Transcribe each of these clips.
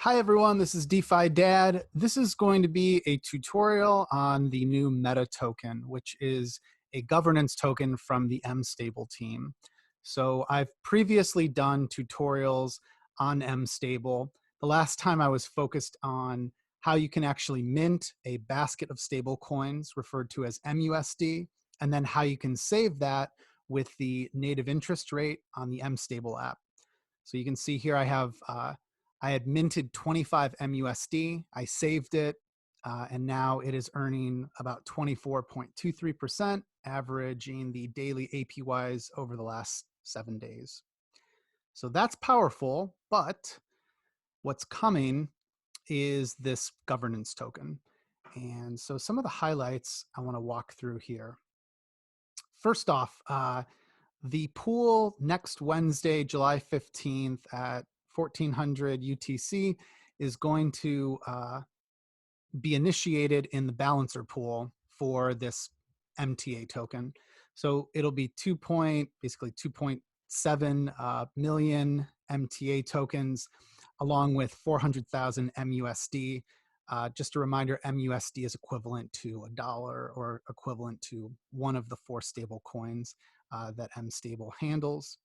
Hi everyone, this is DeFi Dad. This is going to be a tutorial on the new Meta token, which is a governance token from the mStable team. So I've previously done tutorials on mStable. The last time I was focused on how you can actually mint a basket of stable coins referred to as mUSD, and then how you can save that with the native interest rate on the mStable app. So you can see here I had minted 25 mUSD. I saved it, and now it is earning about 24.23%, averaging the daily APYs over the last 7 days. So that's powerful, but what's coming is this governance token. And so some of the highlights I want to walk through here. First off, the pool next Wednesday, July 15th at 1400 UTC is going to be initiated in the balancer pool for this MTA token. So it'll be basically 2.7 million MTA tokens, along with 400,000 mUSD. Just a reminder, mUSD is equivalent to $1 or equivalent to one of the 4 stable coins that mStable handles.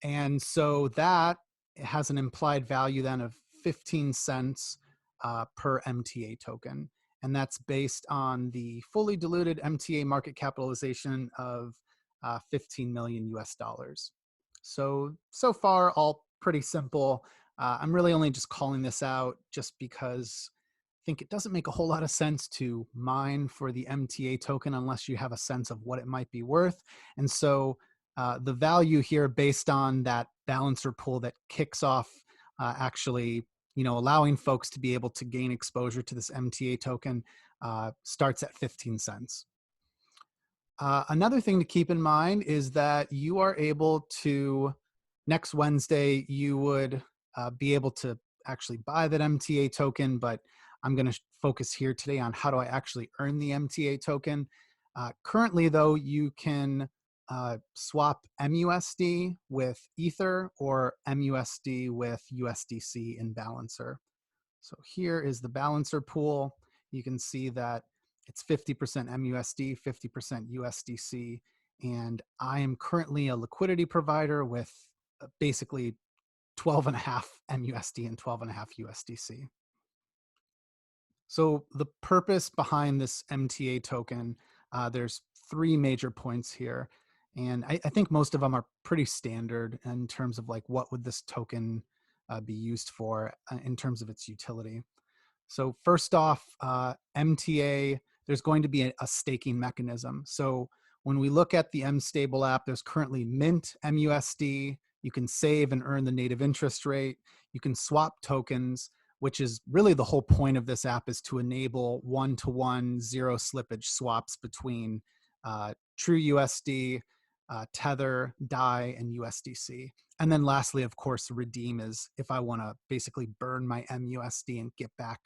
And so that has an implied value then of 15 cents per MTA token. And that's based on the fully diluted MTA market capitalization of 15 million US dollars. So far, all pretty simple. I'm really only just calling this out just because I think it doesn't make a whole lot of sense to mine for the MTA token unless you have a sense of what it might be worth. And so the value here based on that balancer pool that kicks off actually, allowing folks to be able to gain exposure to this MTA token starts at 15 cents. Another thing to keep in mind is that you are able to, next Wednesday, you would be able to actually buy that MTA token, but I'm going to focus here today on how do I actually earn the MTA token. Currently, though, you can swap mUSD with Ether or mUSD with USDC in Balancer. So here is the Balancer pool. You can see that it's 50% mUSD, 50% USDC, and I am currently a liquidity provider with basically 12.5 mUSD and 12.5 USDC. So the purpose behind this MTA token, there's 3 major points here. And I think most of them are pretty standard in terms of like what would this token be used for in terms of its utility. So first off, MTA, there's going to be a staking mechanism. So when we look at the mStable app, there's currently mint mUSD. You can save and earn the native interest rate. You can swap tokens, which is really the whole point of this app, is to enable one-to-one zero slippage swaps between true USD, Tether, DAI, and USDC. And then lastly, of course, redeem is if I want to basically burn my mUSD and get back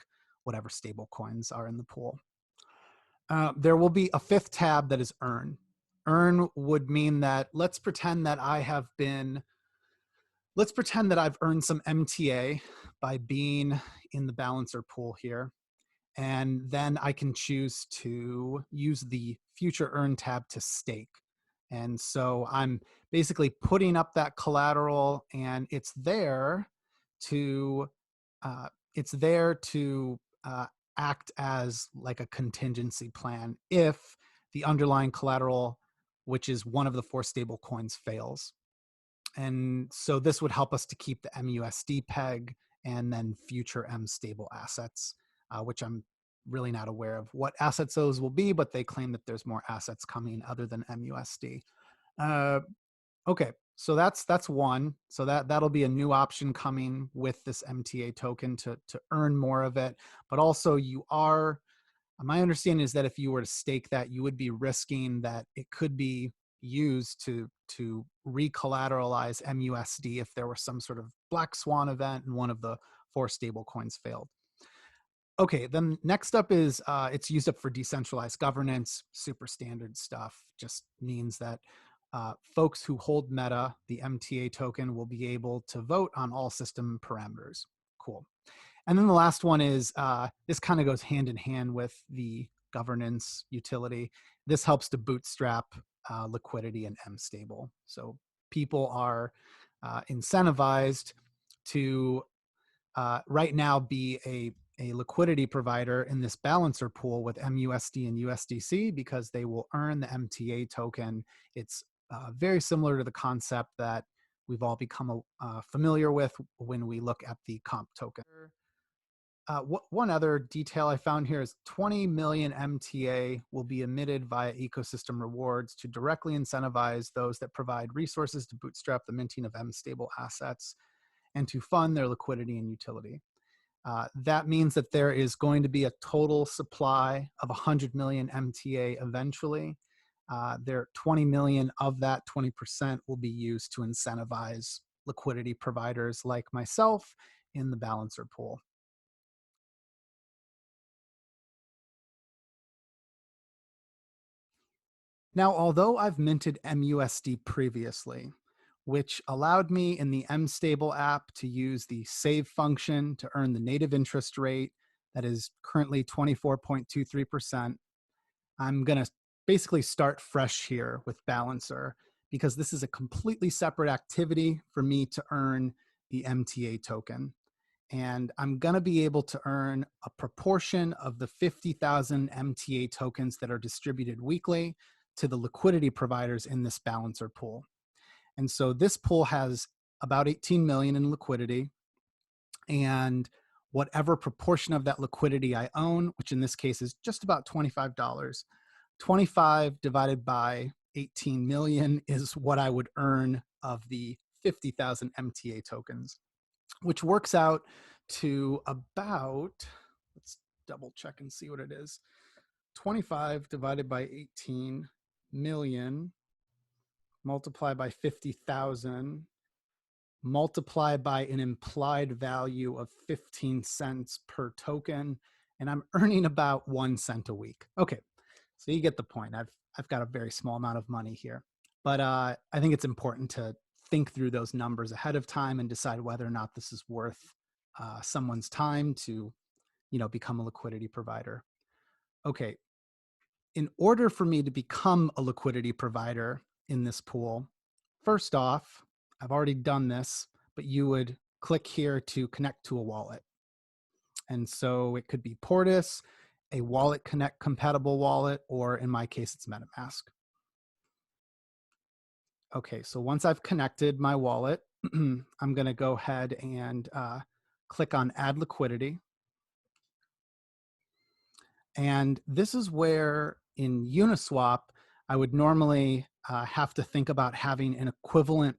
whatever stable coins are in the pool. There will be a 5th tab that is earn. Earn would mean that let's pretend that I've earned some MTA by being in the balancer pool here. And then I can choose to use the future earn tab to stake. And so I'm basically putting up that collateral, and it's there to act as like a contingency plan if the underlying collateral, which is one of the 4 stable coins, fails. And so this would help us to keep the mUSD peg and then future mStable assets, which I'm really not aware of what assets those will be, but they claim that there's more assets coming other than mUSD. Okay, so that's one. So that'll be a new option coming with this MTA token to earn more of it. But also my understanding is that if you were to stake that, you would be risking that it could be used to re-collateralize mUSD if there were some sort of black swan event and one of the 4 stable coins failed. Okay, then next up is it's used up for decentralized governance. Super standard stuff. Just means that folks who hold Meta, the MTA token, will be able to vote on all system parameters. cool. And then the last one is, this kind of goes hand in hand with the governance utility. This helps to bootstrap liquidity in mStable. So people are incentivized to right now be a liquidity provider in this balancer pool with mUSD and USDC because they will earn the MTA token. It's very similar to the concept that we've all become familiar with when we look at the comp token. One other detail I found here is 20 million MTA will be emitted via ecosystem rewards to directly incentivize those that provide resources to bootstrap the minting of mStable assets and to fund their liquidity and utility. That means that there is going to be a total supply of 100 million MTA eventually. There 20 million of that 20% will be used to incentivize liquidity providers like myself in the balancer pool. Now, although I've minted mUSD previously, which allowed me in the mStable app to use the save function to earn the native interest rate that is currently 24.23%, I'm going to basically start fresh here with Balancer because this is a completely separate activity for me to earn the MTA token. And I'm going to be able to earn a proportion of the 50,000 MTA tokens that are distributed weekly to the liquidity providers in this balancer pool. And so this pool has about 18 million in liquidity, and whatever proportion of that liquidity I own, which in this case is just about $25, 25 divided by 18 million is what I would earn of the 50,000 MTA tokens, which works out to about, let's double check and see what it is. 25 divided by 18 million multiplied by 50,000 multiplied by an implied value of 15 cents per token, and I'm earning about 1 cent a week. Okay, so you get the point. I've got a very small amount of money here, but I think it's important to think through those numbers ahead of time and decide whether or not this is worth someone's time to, become a liquidity provider. Okay, in order for me to become a liquidity provider in this pool, first off, I've already done this, but you would click here to connect to a wallet. And so it could be Portis, a Wallet Connect compatible wallet, or in my case, it's MetaMask. Okay, so once I've connected my wallet, I'm going to go ahead and click on Add Liquidity. And this is where in Uniswap, I would normally have to think about having an equivalent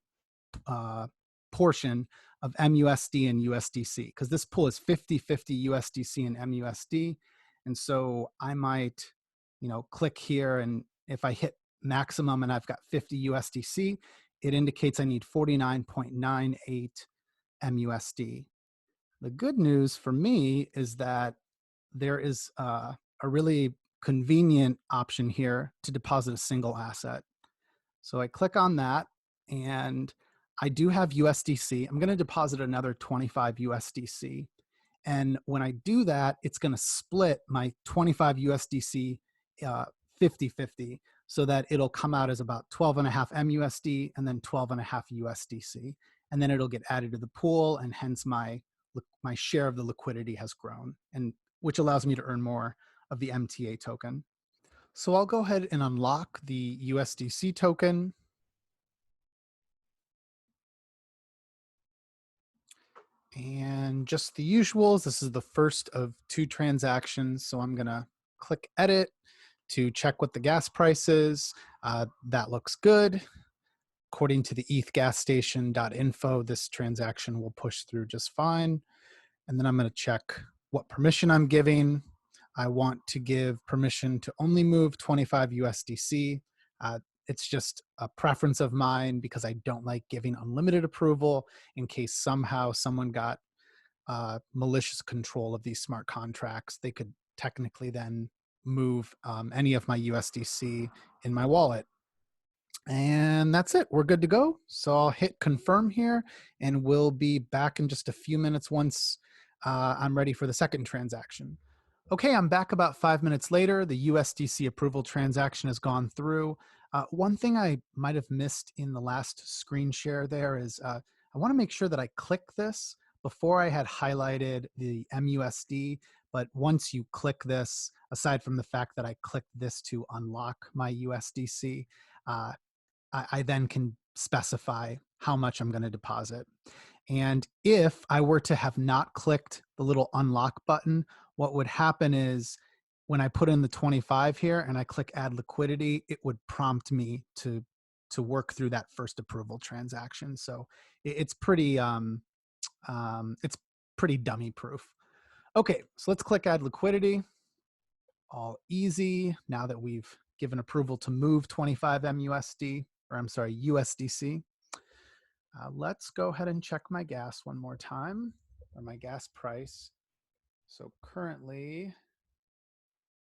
portion of mUSD and USDC, because this pool is 50-50 USDC and mUSD. And so I might, click here, and if I hit maximum and I've got 50 USDC, it indicates I need 49.98 mUSD. The good news for me is that there is a really convenient option here to deposit a single asset. So I click on that, and I do have USDC. I'm going to deposit another 25 USDC. And when I do that, it's going to split my 25 USDC 50-50 so that it'll come out as about 12.5 mUSD and then 12.5 USDC. And then it'll get added to the pool, and hence my share of the liquidity has grown, and which allows me to earn more of the MTA token. So I'll go ahead and unlock the USDC token. And just the usuals, this is the first of 2 transactions. So I'm gonna click edit to check what the gas price is. That looks good. According to the ethgasstation.info, this transaction will push through just fine. And then I'm gonna check what permission I'm giving. I want to give permission to only move 25 USDC. It's just a preference of mine because I don't like giving unlimited approval in case somehow someone got malicious control of these smart contracts. They could technically then move any of my USDC in my wallet. And that's it. We're good to go. So I'll hit confirm here, and we'll be back in just a few minutes once I'm ready for the second transaction. Okay, I'm back about 5 minutes later. The USDC approval transaction has gone through. One thing I might have missed in the last screen share there is I want to make sure that I click this. Before I had highlighted the mUSD, but once you click this, aside from the fact that I clicked this to unlock my USDC, uh, I then can specify how much I'm going to deposit. And if I were to have not clicked the little unlock button, what would happen is when I put in the 25 here and I click add liquidity, it would prompt me to work through that first approval transaction. So it's pretty dummy proof. Okay, so let's click add liquidity. All easy now that we've given approval to move 25 mUSD, or I'm sorry, USDC. Let's go ahead and check my gas one more time, or my gas price. So currently,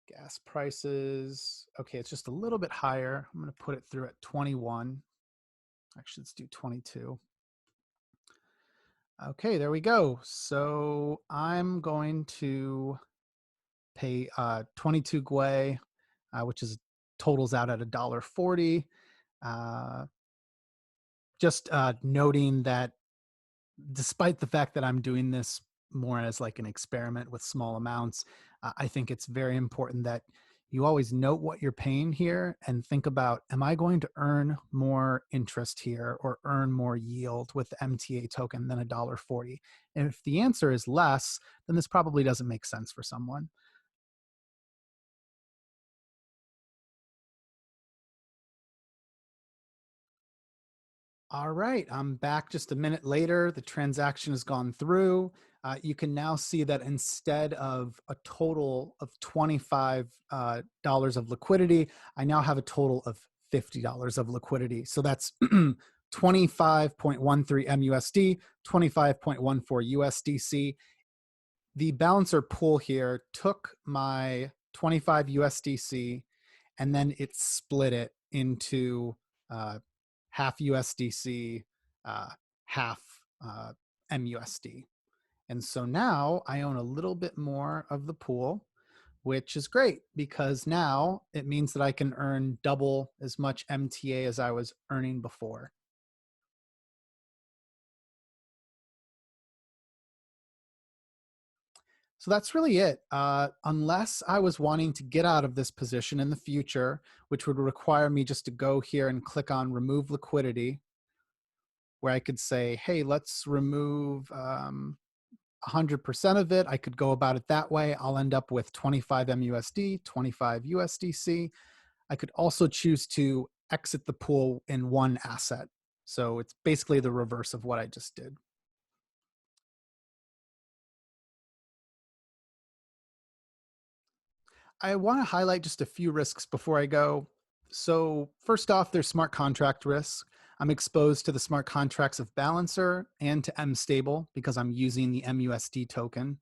gas prices, okay, it's just a little bit higher. I'm going to put it through at 21. Actually, let's do 22. Okay, there we go. So I'm going to pay 22 gwei, which is totals out at $1.40. Just noting that despite the fact that I'm doing this more as like an experiment with small amounts, I think it's very important that you always note what you're paying here and think about, am I going to earn more interest here or earn more yield with the MTA token than $1.40? And if the answer is less, then this probably doesn't make sense for someone. All right, I'm back just a minute later. The transaction has gone through. You can now see that instead of a total of $25 of liquidity, I now have a total of $50 of liquidity. So that's 25.13 mUSD, 25.14 USDC. The balancer pool here took my 25 USDC and then it split it into half USDC, half mUSD. And so now I own a little bit more of the pool, which is great because now it means that I can earn double as much MTA as I was earning before. So that's really it. Unless I was wanting to get out of this position in the future, which would require me just to go here and click on remove liquidity, where I could say, hey, let's remove 100% of it. I could go about it that way. I'll end up with 25 mUSD, 25 USDC. I could also choose to exit the pool in one asset. So it's basically the reverse of what I just did. I want to highlight just a few risks before I go. So first off, there's smart contract risk. I'm exposed to the smart contracts of Balancer and to mStable because I'm using the mUSD token.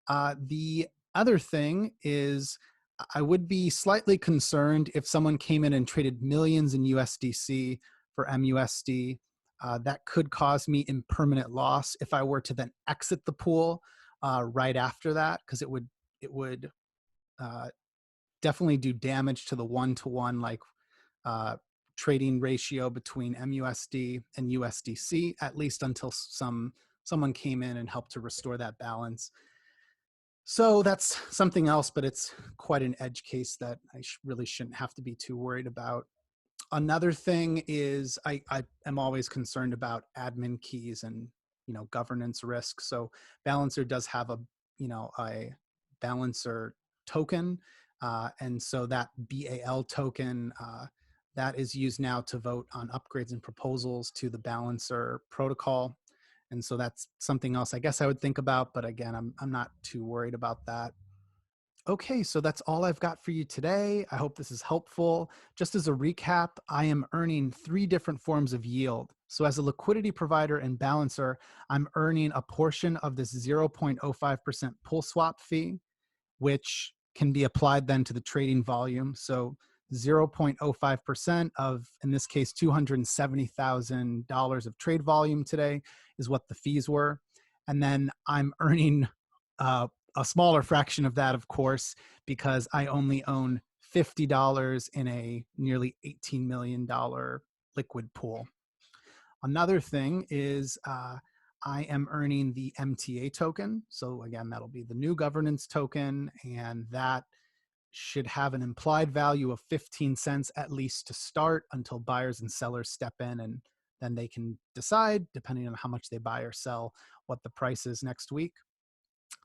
The other thing is I would be slightly concerned if someone came in and traded millions in USDC for mUSD. That could cause me impermanent loss if I were to then exit the pool right after that, because it would uh, definitely do damage to the one-to-one like trading ratio between mUSD and USDC, at least until someone came in and helped to restore that balance. So that's something else, but it's quite an edge case that I really shouldn't have to be too worried about. Another thing is I am always concerned about admin keys and governance risk. So Balancer does have a Balancer token, and so that BAL token that is used now to vote on upgrades and proposals to the Balancer protocol. And so that's something else I guess I would think about, but again, I'm not too worried about that. Okay, so that's all I've got for you today. I hope this is helpful. Just as a recap, I am earning 3 different forms of yield. So as a liquidity provider and balancer, I'm earning a portion of this 0.05% pull swap fee, which can be applied then to the trading volume. So 0.05% of, in this case, $270,000 of trade volume today is what the fees were. And then I'm earning a smaller fraction of that, of course, because I only own $50 in a nearly $18 million liquid pool. Another thing is I am earning the MTA token. So again, that'll be the new governance token, and that should have an implied value of 15 cents at least to start until buyers and sellers step in, and then they can decide, depending on how much they buy or sell, what the price is next week.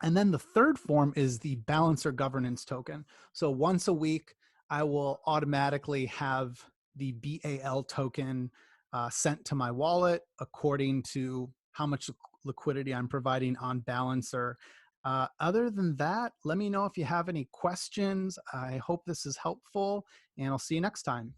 And then the third form is the balancer governance token. So once a week, I will automatically have the BAL token sent to my wallet according to how much liquidity I'm providing on Balancer. Other than that, let me know if you have any questions. I hope this is helpful, and I'll see you next time.